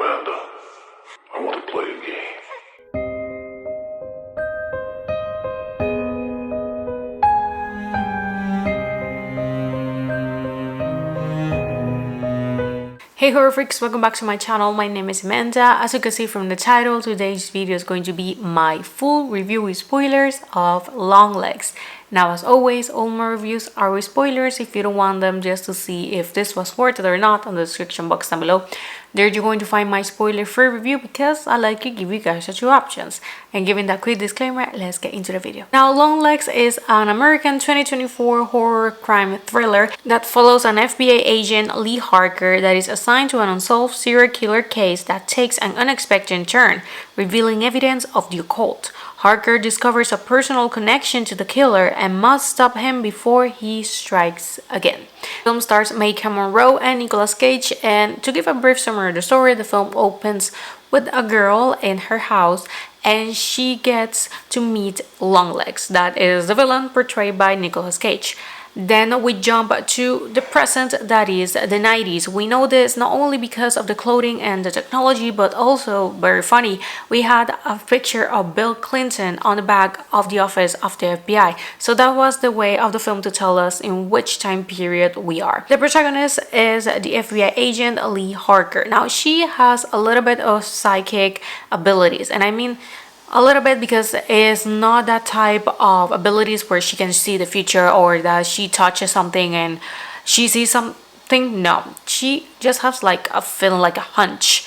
Amanda, I want to play a game. Hey horror freaks, welcome back to my channel. My name is Amanda. As you can see from the title, today's video is going to be my full review with spoilers of Longlegs. Now, as always, all my reviews are with spoilers. If you don't want them just to see if this was worth it or not, on the description box down below, there you're going to find my spoiler-free review because I like to give you guys the two options. And given that quick disclaimer, let's get into the video. Now, Longlegs is an American 2024 horror crime thriller that follows an FBI agent, Lee Harker, that is assigned to an unsolved serial killer case that takes an unexpected turn, revealing evidence of the occult. Harker discovers a personal connection to the killer and must stop him before he strikes again. The film stars Maika Monroe and Nicolas Cage, and to give a brief summary of the story, the film opens with a girl in her house and she gets to meet Longlegs, that is the villain portrayed by Nicolas Cage. Then we jump to the present, that is the 90s. We know this not only because of the clothing and the technology, but also, very funny, we had a picture of Bill Clinton on the back of the office of the FBI. So that was the way of the film to tell us in which time period we are. The protagonist is the FBI agent Lee Harker. Now, she has a little bit of psychic abilities, and I mean a little bit because it's not that type of abilities where she can see the future or that she touches something and she sees something. No, she just has like a feeling, like a hunch.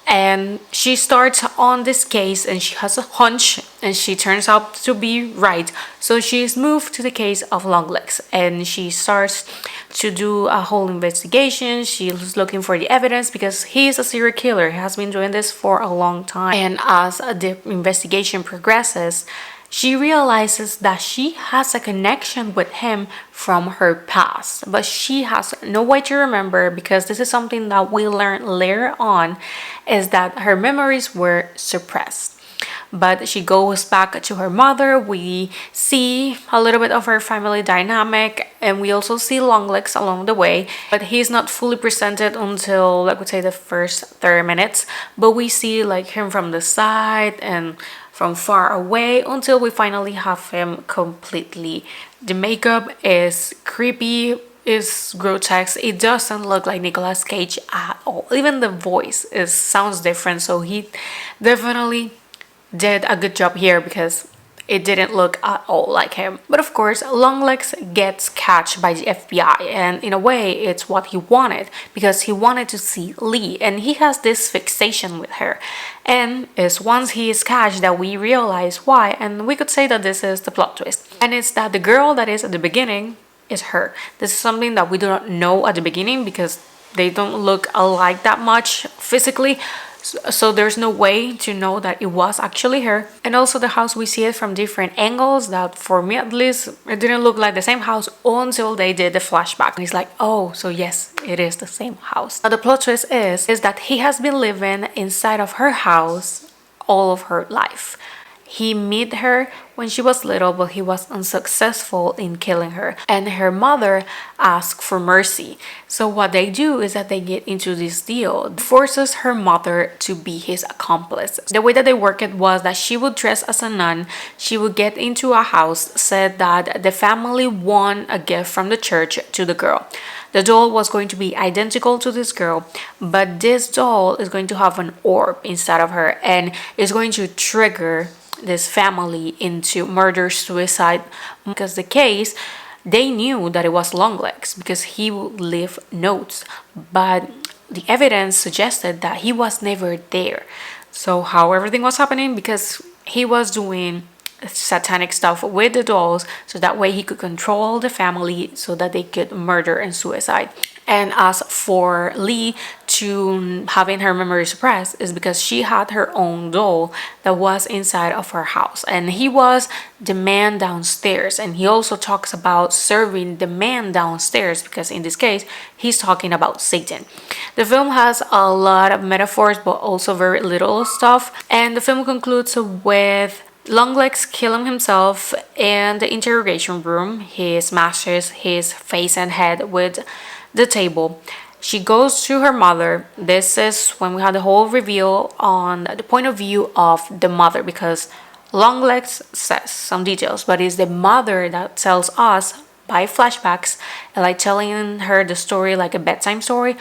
And she starts on this case and she has a hunch and she turns out to be right. So she's moved to the case of Longlegs and she starts to do a whole investigation. She's looking for the evidence because he's a serial killer. He has been doing this for a long time. And as the investigation progresses, she realizes that she has a connection with him from her past, but she has no way to remember, because this is something that we learn later on, is that her memories were suppressed. But she goes back to her mother. We see a little bit of her family dynamic, and we also see Longlegs along the way, but he's not fully presented until, like, we say, the first 30 minutes. But we see like him from the side and from far away until we finally have him completely. The makeup is creepy, is grotesque. It doesn't look like Nicolas Cage at all. Even the voice sounds different, so he definitely did a good job here because it didn't look at all like him. But of course, Longlegs gets catched by the FBI, and in a way it's what he wanted, because he wanted to see Lee and he has this fixation with her. And it's once he is catched that we realize why, and we could say that this is the plot twist. And it's that the girl that is at the beginning is her. This is something that we do not know at the beginning because they don't look alike that much physically. So there's no way to know that it was actually her. And also the house, we see it from different angles that, for me at least, it didn't look like the same house until they did the flashback. And it's like, oh, so yes, it is the same house. Now the plot twist is that he has been living inside of her house all of her life. He met her when she was little, but he was unsuccessful in killing her. And her mother asked for mercy. So what they do is that they get into this deal. It forces her mother to be his accomplice. The way that they work it was that she would dress as a nun. She would get into a house, said that the family won a gift from the church to the girl. The doll was going to be identical to this girl, but this doll is going to have an orb inside of her and is going to trigger this family into murder suicide, because the case, they knew that it was Longlegs because he would leave notes, but the evidence suggested that he was never there. So how everything was happening, because he was doing satanic stuff with the dolls, so that way he could control the family so that they could murder and suicide. And as for Lee to having her memory suppressed, is because she had her own doll that was inside of her house, and he was the man downstairs. And he also talks about serving the man downstairs, because in this case he's talking about Satan. The film has a lot of metaphors but also very little stuff, and the film concludes with Longlegs killing himself in the interrogation room. He smashes his face and head with the table. She goes to her mother. This is when we had the whole reveal on the point of view of the mother, because Longlegs says some details, but it's the mother that tells us by flashbacks and like telling her the story like a bedtime story,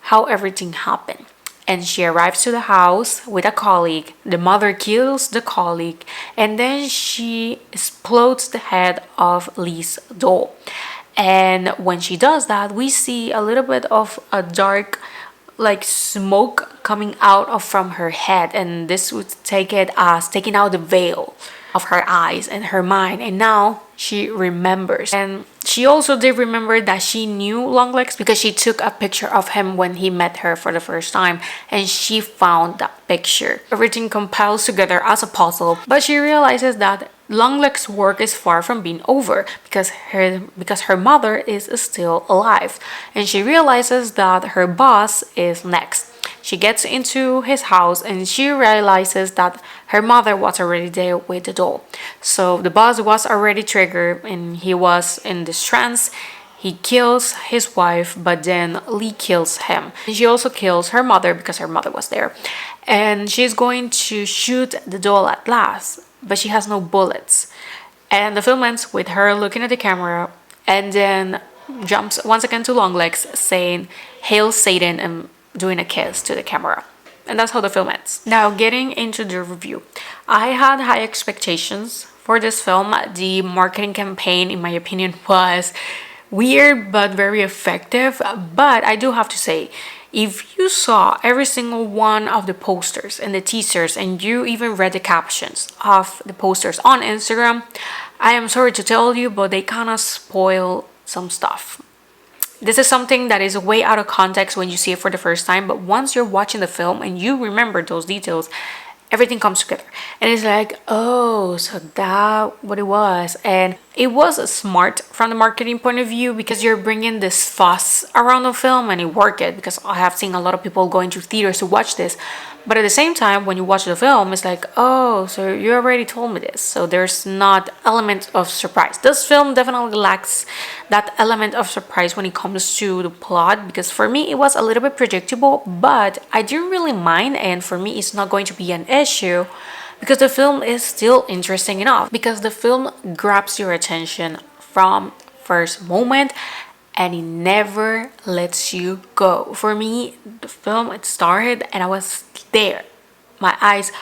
how everything happened. And she arrives to the house with a colleague. The mother kills the colleague, and then she explodes the head of Lee's doll. And when she does that, we see a little bit of a dark like smoke coming out of from her head, and this would take it as taking out the veil of her eyes and her mind, and now she remembers. And she also did remember that she knew Longlegs because she took a picture of him when he met her for the first time, and she found that picture. Everything compiles together as a puzzle, but she realizes that Longlegs' work is far from being over because her mother is still alive, and she realizes that her boss is next. She gets into his house and she realizes that her mother was already there with the doll. So the boss was already triggered and he was in this trance. He kills his wife, but then Lee kills him. And she also kills her mother because her mother was there. And she's going to shoot the doll at last, but she has no bullets. And the film ends with her looking at the camera and then jumps once again to Longlegs saying, "Hail Satan," and doing a kiss to the camera. And that's how the film ends. Now, getting into the review. I had high expectations for this film. The marketing campaign, in my opinion, was weird but very effective. But I do have to say, if you saw every single one of the posters and the teasers and you even read the captions of the posters on Instagram, I am sorry to tell you, but they kind of spoil some stuff. This is something that is way out of context when you see it for the first time, but once you're watching the film and you remember those details, everything comes together. And it's like, oh, so that what it was. And it was smart from the marketing point of view because you're bringing this fuss around the film, and it worked because I have seen a lot of people going to theaters to watch this. But at the same time, when you watch the film, it's like, oh, so you already told me this. So there's not element of surprise. This film definitely lacks that element of surprise when it comes to the plot, because for me, it was a little bit predictable, but I didn't really mind. And for me, it's not going to be an issue because the film is still interesting enough, because the film grabs your attention from first moment and it never lets you go. For me, the film, it started and I was there, my eyes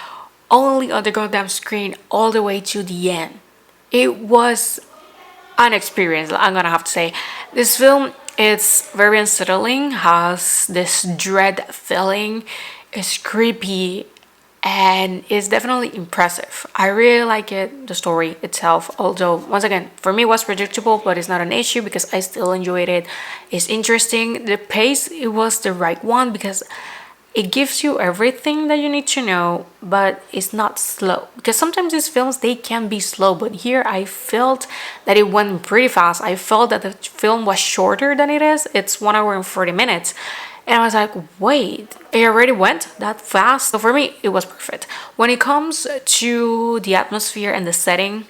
only on the goddamn screen all the way to the end. It was an experience, I'm gonna have to say. This film, it's very unsettling, has this dread feeling, it's creepy, and it's definitely impressive. I really like it, the story itself, although once again, for me it was predictable, but it's not an issue because I still enjoyed it. It's interesting. The pace, it was the right one because it gives you everything that you need to know, but it's not slow, because sometimes these films, they can be slow, but here I felt that it went pretty fast. I felt that the film was shorter than it is. It's 1 hour and 40 minutes. And I was like, wait, it already went that fast? So for me, it was perfect. When it comes to the atmosphere and the setting,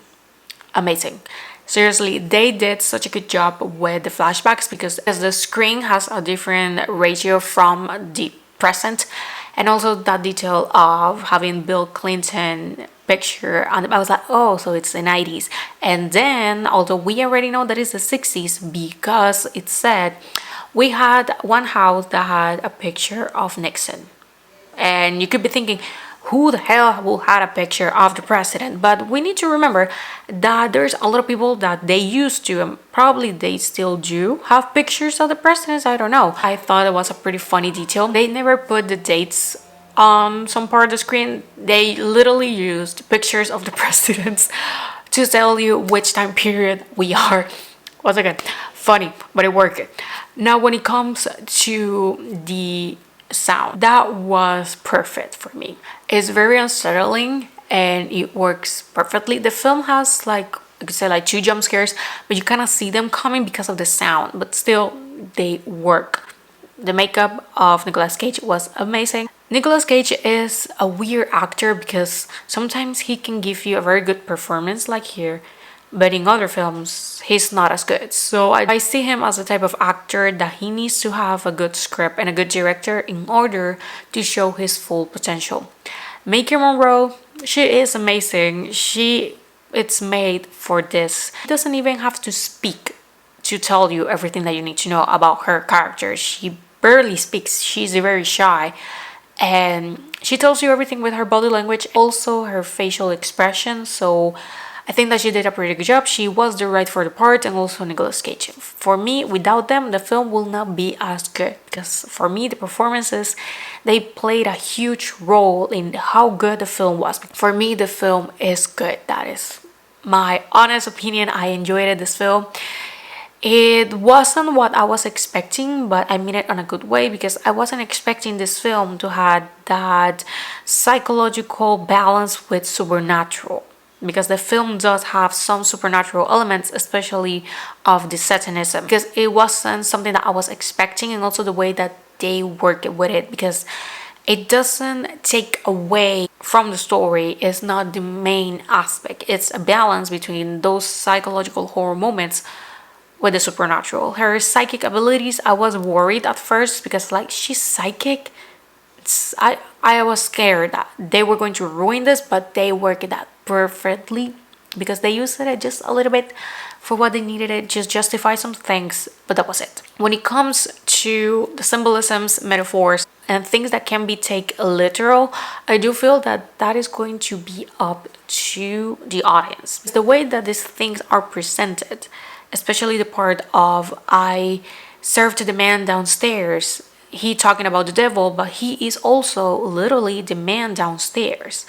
amazing. Seriously, they did such a good job with the flashbacks, because as the screen has a different ratio from the present, and also that detail of having Bill Clinton picture, and I was like, oh, so it's the 90s. And then, although we already know that it's the 60s, because it said we had one house that had a picture of Nixon. And you could be thinking, who the hell will have a picture of the president? But we need to remember that there's a lot of people that they used to, and probably they still do, have pictures of the presidents. I don't know. I thought it was a pretty funny detail. They never put the dates on some part of the screen. They literally used pictures of the presidents to tell you which time period we are. Once again, funny, but it worked. Now, when it comes to the sound, that was perfect for me. It's very unsettling and it works perfectly. The film has like, I could say, like 2 jump scares, but you kind of see them coming because of the sound, but still they work. The makeup of Nicolas Cage was amazing. Nicolas Cage is a weird actor because sometimes he can give you a very good performance like here, but in other films he's not as good. So I see him as a type of actor that he needs to have a good script and a good director in order to show his full potential. Maky Monroe, she is amazing. It's made for this. She doesn't even have to speak to tell you everything that you need to know about her character. She barely speaks. She's very shy, and she tells you everything with her body language, also her facial expression. So I think that she did a pretty good job. She was the right for the part, and also Nicolas Cage. For me, without them, the film will not be as good, because for me, the performances, they played a huge role in how good the film was. For me, the film is good. That is my honest opinion. I enjoyed this film. It wasn't what I was expecting, but I mean it on a good way, because I wasn't expecting this film to have that psychological balance with supernatural, because the film does have some supernatural elements, especially of the satanism, because it wasn't something that I was expecting, and also the way that they work with it, because it doesn't take away from the story. It's not the main aspect. It's a balance between those psychological horror moments with the supernatural. Her psychic abilities, I was worried at first, because like, she's psychic. I was scared that they were going to ruin this, but they worked that perfectly, because they used it just a little bit for what they needed it, just justify some things, but that was it. When it comes to the symbolisms, metaphors, and things that can be taken literal, I do feel that that is going to be up to the audience. The way that these things are presented, especially the part of I served the man downstairs, he talking about the devil, but he is also literally the man downstairs,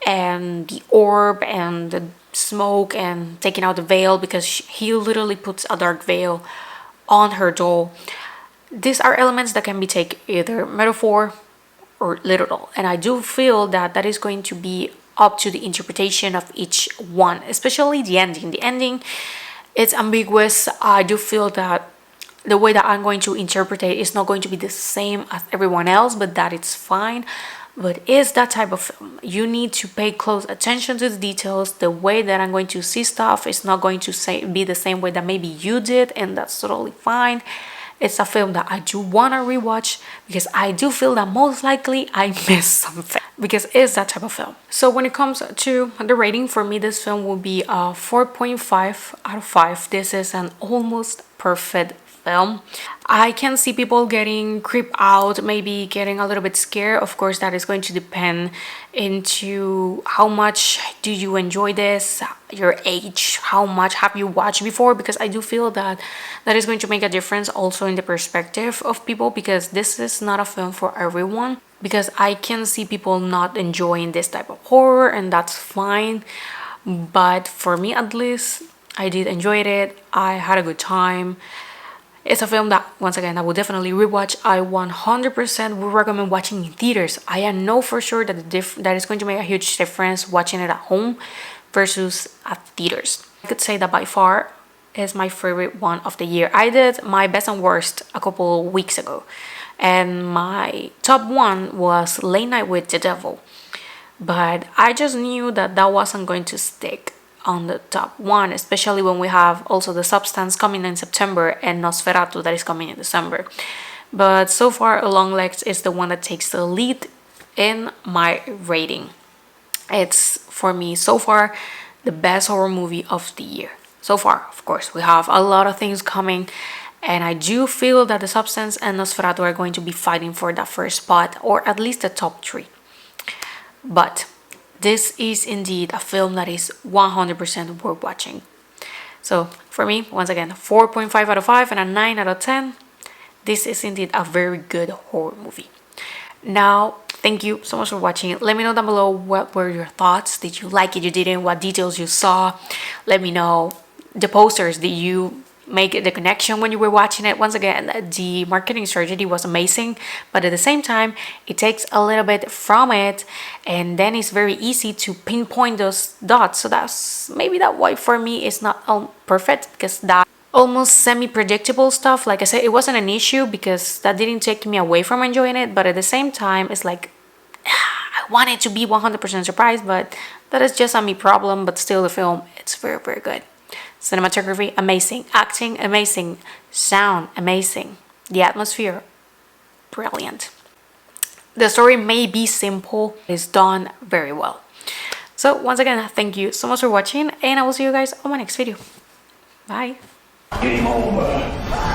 and the orb and the smoke and taking out the veil, because he literally puts a dark veil on her doll. These are elements that can be taken either metaphor or literal, and I do feel that that is going to be up to the interpretation of each one, especially the ending. The ending, it's ambiguous. I do feel that the way that I'm going to interpret it is not going to be the same as everyone else, but that it's fine. But it's that type of film. You need to pay close attention to the details. The way that I'm going to see stuff is not going to be the same way that maybe you did, and that's totally fine. It's a film that I do want to rewatch, because I do feel that most likely I missed something, because it's that type of film. So when it comes to the rating, for me, this film will be a 4.5 out of 5. This is an almost perfect film. I can see people getting creeped out, maybe getting a little bit scared. Of course, that is going to depend into how much do you enjoy this, your age, how much have you watched before, because I do feel that that is going to make a difference also in the perspective of people, because this is not a film for everyone, because I can see people not enjoying this type of horror, and that's fine. But for me, at least, I did enjoy it. I had a good time. It's a film that, once again, I will definitely rewatch. I 100% would recommend watching in theaters. I know for sure that that is going to make a huge difference watching it at home versus at theaters. I could say that by far is my favorite one of the year. I did my best and worst a couple weeks ago, and my top one was Late Night with the Devil. But I just knew that that wasn't going to stick on the top one, especially when we have also The Substance coming in September and Nosferatu that is coming in December. But so far, Longlegs is the one that takes the lead in my rating. It's, for me, so far, the best horror movie of the year. So far, of course, we have a lot of things coming, and I do feel that The Substance and Nosferatu are going to be fighting for that first spot, or at least the top 3. But this is indeed a film that is 100% worth watching. So for me, once again, 4.5 out of 5 and a 9 out of 10. This is indeed a very good horror movie. Now, thank you so much for watching. Let me know down below what were your thoughts. Did you like it? You didn't? What details you saw? Let me know. The posters, did you make the connection when you were watching it? Once again, the marketing strategy was amazing, but at the same time, it takes a little bit from it, and then it's very easy to pinpoint those dots. So that's maybe that why for me it's not perfect, because that almost semi-predictable stuff, like I said, it wasn't an issue because that didn't take me away from enjoying it, but at the same time, it's like I want it to be 100% surprised, but that is just a me problem. But still, the film, it's very, very good. Cinematography, amazing. Acting, amazing. Sound, amazing. The atmosphere, brilliant. The story may be simple, it's done very well. So once again, thank you so much for watching, and I will see you guys on my next video. Bye. Game over.